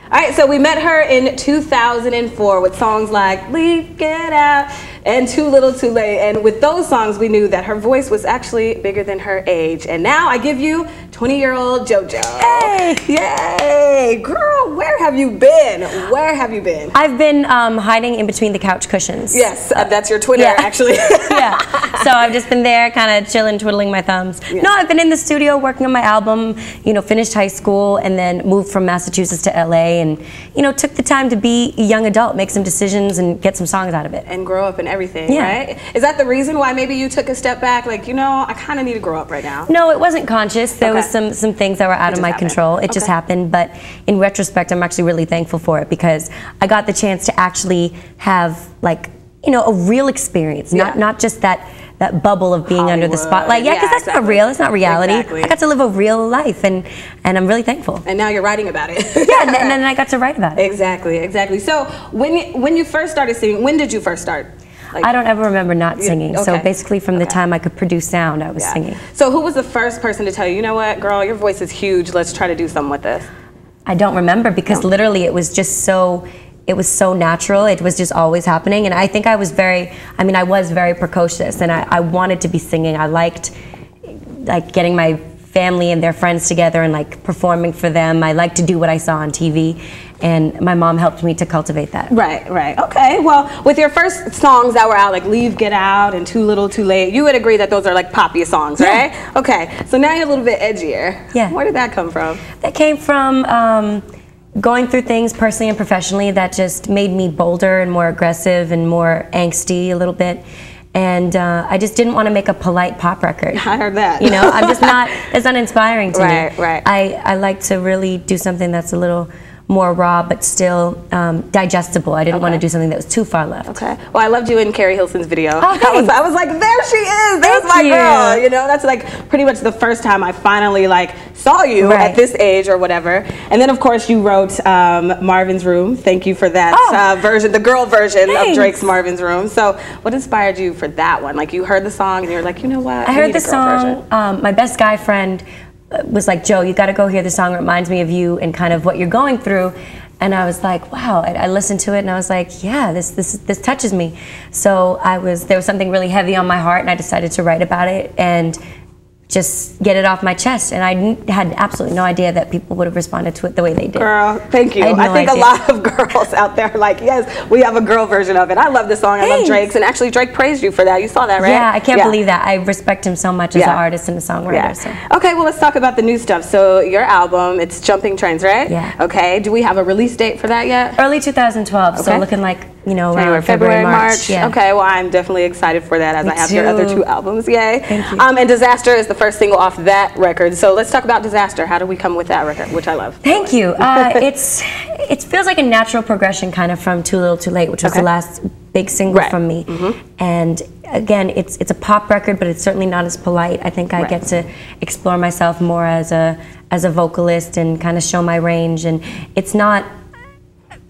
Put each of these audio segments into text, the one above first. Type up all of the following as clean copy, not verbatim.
All right, so we met her in 2004 with songs like Leave, Get Out, and Too Little Too Late. And with those songs, we knew that her voice was actually bigger than her age. And now I give you 20-year-old JoJo. Hey! Yay! Girl, where have you been? Where have you been? I've been hiding in between the couch cushions. Yes, that's your Twitter, actually. Yeah. So I've just been there kind of chilling, twiddling my thumbs. Yeah. No, I've been in the studio working on my album, you know, finished high school and then moved from Massachusetts to LA and, you know, took the time to be a young adult, make some decisions and get some songs out of it. And grow up and everything, right? Is that the reason why maybe you took a step back? Like, you know, I kind of need to grow up right now. No, it wasn't conscious. There was some things that were out of my control. It just happened. But in retrospect, I'm actually really thankful for it because I got the chance to actually have, like, you know, a real experience, not just that bubble of being under the spotlight. Yeah, because that's not real. It's not reality. I got to live a real life, and I'm really thankful. And now you're writing about it. Yeah, and then I got to write about it. Exactly. So when you first started singing, when did you first start? Like, I don't ever remember not singing. So basically from the time I could produce sound, I was singing. So who was the first person to tell you, you know what, girl, your voice is huge, let's try to do something with this? I don't remember because literally it was just so, it was so natural. It was just always happening. And I think I was very precocious and I wanted to be singing. I liked like getting my family and their friends together and like performing for them. I liked to do what I saw on TV. And my mom helped me to cultivate that. Right. Okay, well, with your first songs that were out, like Leave, Get Out, and Too Little Too Late, you would agree that those are like poppy songs, right? Okay, so now you're a little bit edgier. Yeah. Where did that come from? That came from going through things personally and professionally that just made me bolder and more aggressive and more angsty a little bit. And I just didn't want to make a polite pop record. I heard that. You know, I'm just not, it's not inspiring to me. Right. I like to really do something that's a little more raw, but still digestible. I didn't want to do something that was too far left. Okay. Well, I loved you in Carrie Hilson's video. Oh, I was like, there she is. There's my girl. You know, that's like pretty much the first time I finally like saw you at this age or whatever. And then of course you wrote Marvin's Room. Thank you for that version, the girl version of Drake's Marvin's Room. So what inspired you for that one? Like you heard the song and you were like, you know what? I heard the song. My best guy friend was like, Joe, you got to go hear the song. It reminds me of you and kind of what you're going through. And I was like, wow. I listened to it and I was like, yeah, this touches me. So there was something really heavy on my heart and I decided to write about it and just get it off my chest. And I had absolutely no idea that people would have responded to it the way they did. Girl, thank you. I think a lot of girls out there are like, yes, we have a girl version of it. I love this song. I love Drake's. And actually Drake praised you for that. You saw that, right? Yeah, I can't believe that. I respect him so much as an artist and a songwriter. So. Okay, well, let's talk about the new stuff. So your album, it's Jumping Trains, right? Yeah. Okay, do we have a release date for that yet? Early 2012, so looking like, you know, around February, March. Yeah. Okay, well, I'm definitely excited for that as I have your other two albums. Yay. Thank you. And Disaster is the first single off that record. So let's talk about Disaster. How do we come with that record, which I love? Thank you. It feels like a natural progression kind of from Too Little Too Late, which was the last big single from me. And again, it's a pop record, but it's certainly not as polite. I think I get to explore myself more as a vocalist and kind of show my range. And it's not,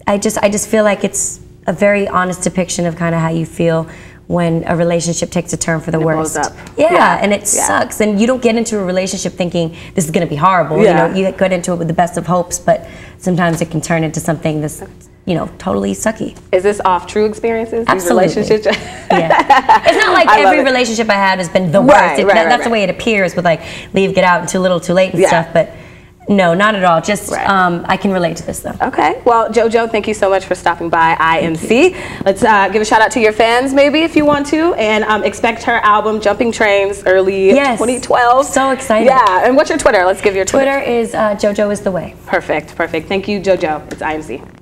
I just feel like it's a very honest depiction of kind of how you feel when a relationship takes a turn for the worst. Blows up. Yeah, and it sucks. And you don't get into a relationship thinking this is going to be horrible. You know, you get into it with the best of hopes, but sometimes it can turn into something that's, you know, totally sucky. Is this off true experiences? Absolutely. These relationships? It's not like every relationship I had has been the worst. That's the way it appears with like Leave, Get Out, and Too Little Too Late and stuff, but no, not at all. Just I can relate to this though. Okay. Well, JoJo, thank you so much for stopping by IMC. Let's give a shout out to your fans, maybe if you want to, and expect her album Jumping Trains early 2012. So excited. Yeah. And what's your Twitter? Let's give your Twitter. Twitter is JoJo is the way. Perfect. Thank you, JoJo. It's IMC.